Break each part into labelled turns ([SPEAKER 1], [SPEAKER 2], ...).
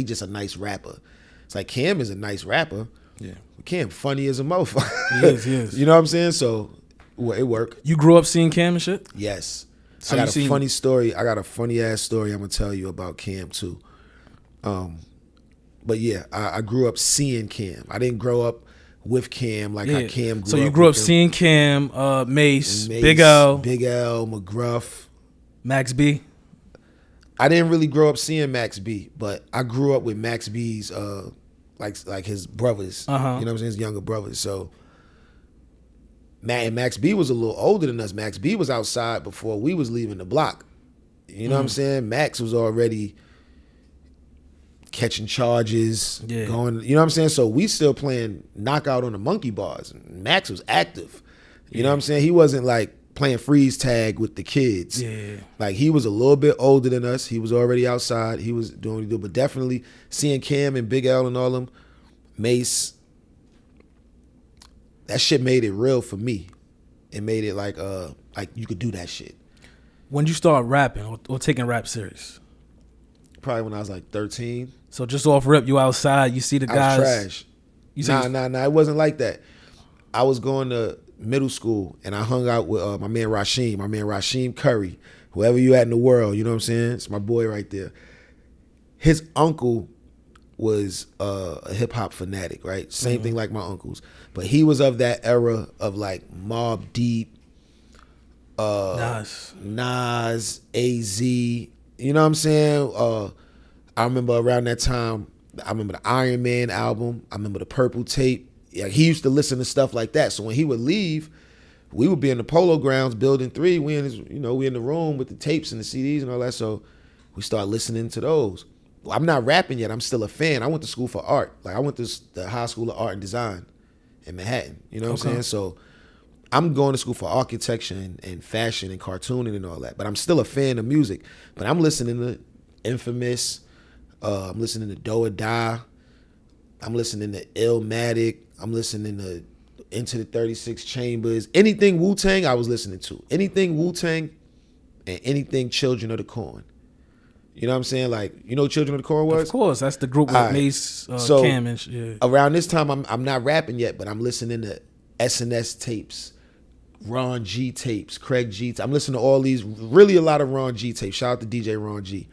[SPEAKER 1] He just a nice rapper. It's like Cam is a nice rapper.
[SPEAKER 2] Yeah.
[SPEAKER 1] Cam funny as a motherfucker.
[SPEAKER 2] He is.
[SPEAKER 1] You know what I'm saying? So it worked.
[SPEAKER 2] You grew up seeing Cam and shit?
[SPEAKER 1] Yes.
[SPEAKER 2] So
[SPEAKER 1] I got a funny story. I got a funny ass story I'm gonna tell you about Cam too. But yeah, I grew up seeing Cam. I didn't grow up with Cam like how Cam grew up.
[SPEAKER 2] So you grew up seeing Cam, Mase, Big L,
[SPEAKER 1] McGruff,
[SPEAKER 2] Max B.
[SPEAKER 1] I didn't really grow up seeing Max B, but I grew up with Max B's like his brothers. You know what I'm saying? His younger brothers. So Max B was a little older than us. Max B was outside before we was leaving the block. You know what I'm saying? Max was already catching charges, going, you know what I'm saying? So we still playing knockout on the monkey bars. Max was active. You know what I'm saying? He wasn't like playing freeze tag with the kids.
[SPEAKER 2] Yeah.
[SPEAKER 1] Like he was a little bit older than us. He was already outside. He was doing what he did. But definitely seeing Cam and Big L and all them, Mase, that shit made it real for me. It made it like you could do that shit.
[SPEAKER 2] When you start rapping or taking rap serious?
[SPEAKER 1] Probably when I was like 13.
[SPEAKER 2] So just off rip, you outside, you see the guys.
[SPEAKER 1] I was trash. Nah. It wasn't like that. I was going to middle school and I hung out with my man Rasheem Curry, whoever you at in the world, you know what I'm saying? It's my boy right there. His uncle was a hip hop fanatic, right? Same thing like my uncles. But he was of that era of like Mobb Deep, Nas, AZ, you know what I'm saying? I remember around that time, I remember the Iron Man album, I remember the Purple Tape. Yeah, he used to listen to stuff like that. So when he would leave, we would be in the Polo Grounds, Building 3. We in the room with the tapes and the CDs and all that. So we start listening to those. Well, I'm not rapping yet. I'm still a fan. I went to school for art. Like I went to the High School of Art and Design in Manhattan. You know what I'm saying? So I'm going to school for architecture and fashion and cartooning and all that. But I'm still a fan of music. But I'm listening to Infamous. I'm listening to Do or Die. I'm listening to Illmatic. I'm listening to Into the 36 Chambers. Anything Wu-Tang, I was listening to. Anything Wu-Tang and anything Children of the Corn. You know what I'm saying? Like, you know what Children of the Corn was?
[SPEAKER 2] Of course. That's the group with Mase, Cam, and shit. Yeah.
[SPEAKER 1] Around this time, I'm not rapping yet, but I'm listening to SNS tapes, Ron G tapes, Craig G. I'm listening to all these, really a lot of Ron G tapes. Shout out to DJ Ron G.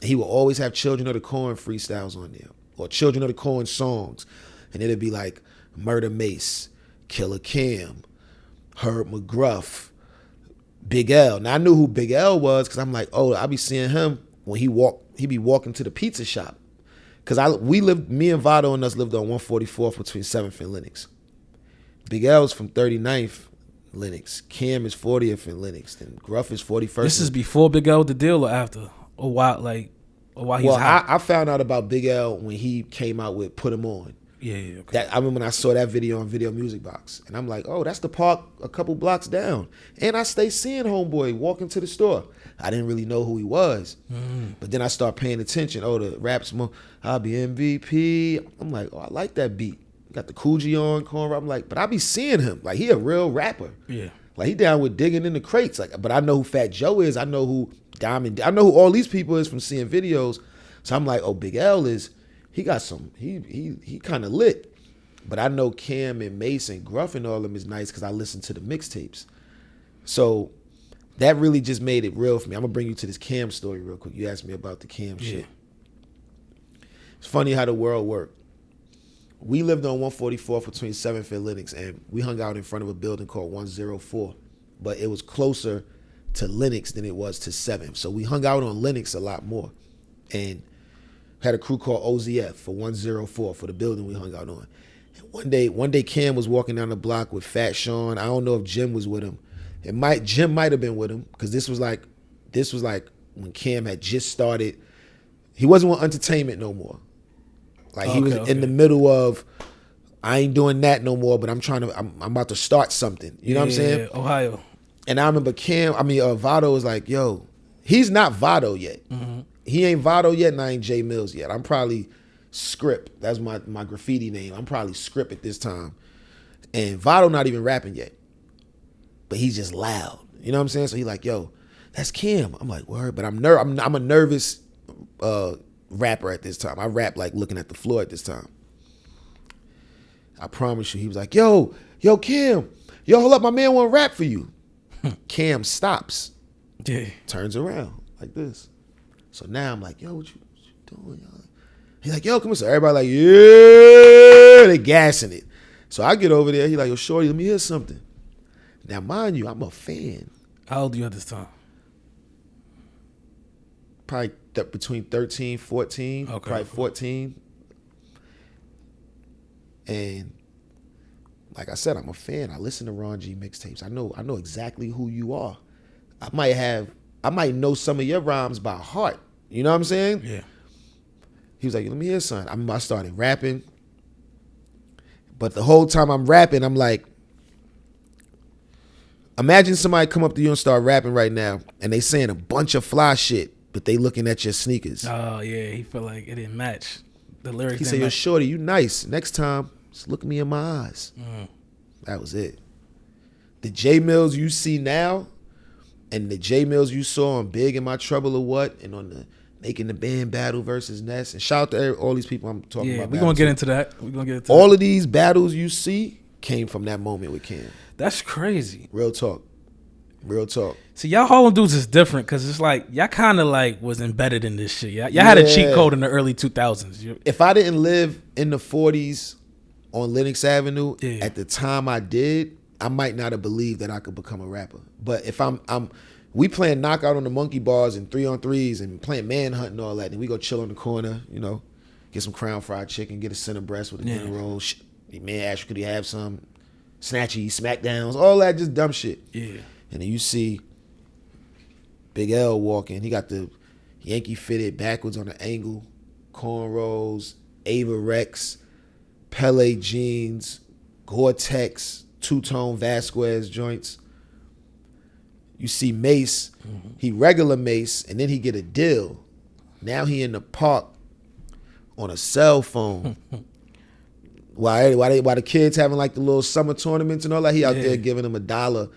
[SPEAKER 1] He will always have Children of the Corn freestyles on there, or Children of the Corn songs. And it'd be like Murder Mase, Killer Cam, Herb McGruff, Big L. Now I knew who Big L was because I'm like, oh, I be seeing him when he be walking to the pizza shop. Cause me and Vado and us lived on 144th between 7th and Lenox. Big L's from 39th Lenox. Cam is 40th and Lenox. Then Gruff is 41st.
[SPEAKER 2] This is before Big L the deal or after? Or while he's hot?
[SPEAKER 1] I found out about Big L when he came out with Put 'Em On.
[SPEAKER 2] Yeah, okay.
[SPEAKER 1] I remember when I saw that video on Video Music Box. And I'm like, oh, that's the park a couple blocks down. And I stay seeing Homeboy walking to the store. I didn't really know who he was. But then I start paying attention. Oh, the raps, I'll be MVP. I'm like, oh, I like that beat. Got the Coogee on, cornrow. I'm like, but I be seeing him. Like, he a real rapper. Yeah. Like, he down with digging in the crates. Like, but I know who Fat Joe is. I know who Diamond, I know who all these people is from seeing videos. So I'm like, oh, Big L is, he got some, he kind of lit. But I know Cam and Mase and Gruff and all of them is nice because I listen to the mixtapes. So that really just made it real for me. I'm going to bring you to this Cam story real quick. You asked me about the Cam shit. It's funny how the world worked. We lived on 144th between 7th and Lenox, and we hung out in front of a building called 104. But it was closer to Lenox than it was to 7th. So we hung out on Lenox a lot more. And had a crew called OZF for 104 for the building we hung out on. And one day Cam was walking down the block with Fat Sean. I don't know if Jim was with him. Jim might have been with him because this was like when Cam had just started. He wasn't with Entertainment no more. Like he was in the middle of, I ain't doing that no more, but I'm about to start something. You know what I'm saying?
[SPEAKER 2] Yeah, Ohio.
[SPEAKER 1] And I remember Vado was like, yo, he's not Vado yet. Mm-hmm. He ain't Vado yet, and I ain't Jae Millz yet. I'm probably Script. That's my graffiti name. I'm probably Script at this time. And Vado not even rapping yet. But he's just loud. You know what I'm saying? So he like, yo, that's Cam. I'm like, word. But I'm a nervous rapper at this time. I rap like looking at the floor at this time. I promise you, he was like, yo, Cam, yo, hold up, my man want to rap for you. Cam stops.
[SPEAKER 2] Yeah.
[SPEAKER 1] Turns around like this. So now I'm like, yo, what you doing, y'all? He's like, yo, come here. So everybody like, yeah, they gassing it. So I get over there. He like, yo, shorty, let me hear something. Now, mind you, I'm a fan.
[SPEAKER 2] How old are you at this time?
[SPEAKER 1] Probably between 13, 14, probably 14. And like I said, I'm a fan. I listen to Ron G mixtapes. I know exactly who you are. I might know some of your rhymes by heart. You know what I'm saying?
[SPEAKER 2] Yeah.
[SPEAKER 1] He was like, let me hear something. I started rapping. But the whole time I'm rapping, I'm like, imagine somebody come up to you and start rapping right now, and they saying a bunch of fly shit, but they looking at your sneakers.
[SPEAKER 2] Oh, yeah. He felt like it didn't match. The lyrics
[SPEAKER 1] He said, yo, shorty, you nice. Next time, just look me in my eyes. That was it. The Jae Millz you see now, and the Jae Millz you saw on Big in My Trouble or What, and on the Making the Band battle versus Ness, and shout out to all these people I'm talking about.
[SPEAKER 2] We're going to get into that.
[SPEAKER 1] All of these battles you see came from that moment with Cam.
[SPEAKER 2] That's crazy.
[SPEAKER 1] Real talk.
[SPEAKER 2] See, y'all Harlem dudes is different because it's like y'all kind of like was embedded in this shit. Y'all had a cheat code in the early 2000s.
[SPEAKER 1] If I didn't live in the 40s on Lenox Avenue at the time I did, I might not have believed that I could become a rapper. But if we playing knockout on the monkey bars and 3-on-3s and playing manhunt and all that, and we go chill on the corner, you know, get some crown fried chicken, get a center breast with a dinner roll. Man asked you, could he have some snatchy smackdowns, all that just dumb shit.
[SPEAKER 2] Yeah.
[SPEAKER 1] And then you see Big L walking. He got the Yankee fitted backwards on the angle, cornrows, Ava Rex, Pele jeans, Gore-Tex, two-tone Vasquez joints. You see Mase, he regular Mase, and then he get a deal. Now he in the park on a cell phone. While the kids having like the little summer tournaments and all that, he out there giving them $1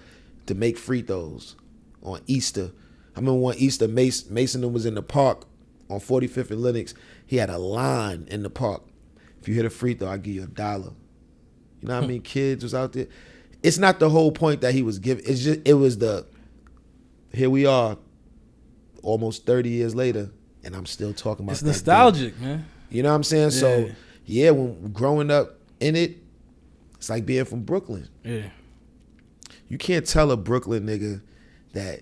[SPEAKER 1] to make free throws on Easter. I remember one Easter, Mason was in the park on 45th and Lenox. He had a line in the park. If you hit a free throw, I'll give you $1. You know what I mean? Kids was out there. It's not the whole point that he was giving. It's just, it was here we are almost 30 years later, and I'm still talking about
[SPEAKER 2] it's nostalgic, man.
[SPEAKER 1] You know what I'm saying? Yeah. So, yeah, when growing up in it, it's like being from Brooklyn.
[SPEAKER 2] Yeah. You
[SPEAKER 1] can't tell a Brooklyn nigga that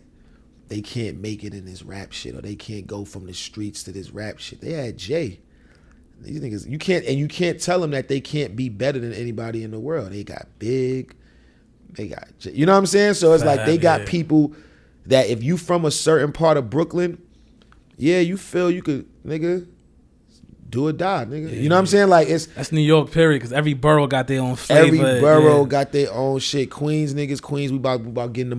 [SPEAKER 1] they can't make it in this rap shit or they can't go from the streets to this rap shit. They had Jay. These niggas, you can't tell them that they can't be better than anybody in the world. They got Big, they got Jay. You know what I'm saying? So it's like they got people that if you from a certain part of Brooklyn, you feel you could, nigga, do or die, nigga. You know what I'm saying? Like
[SPEAKER 2] that's New York, period. Because every borough got their own flavor.
[SPEAKER 1] Every borough got their own shit. Queens, niggas, Queens. We about getting the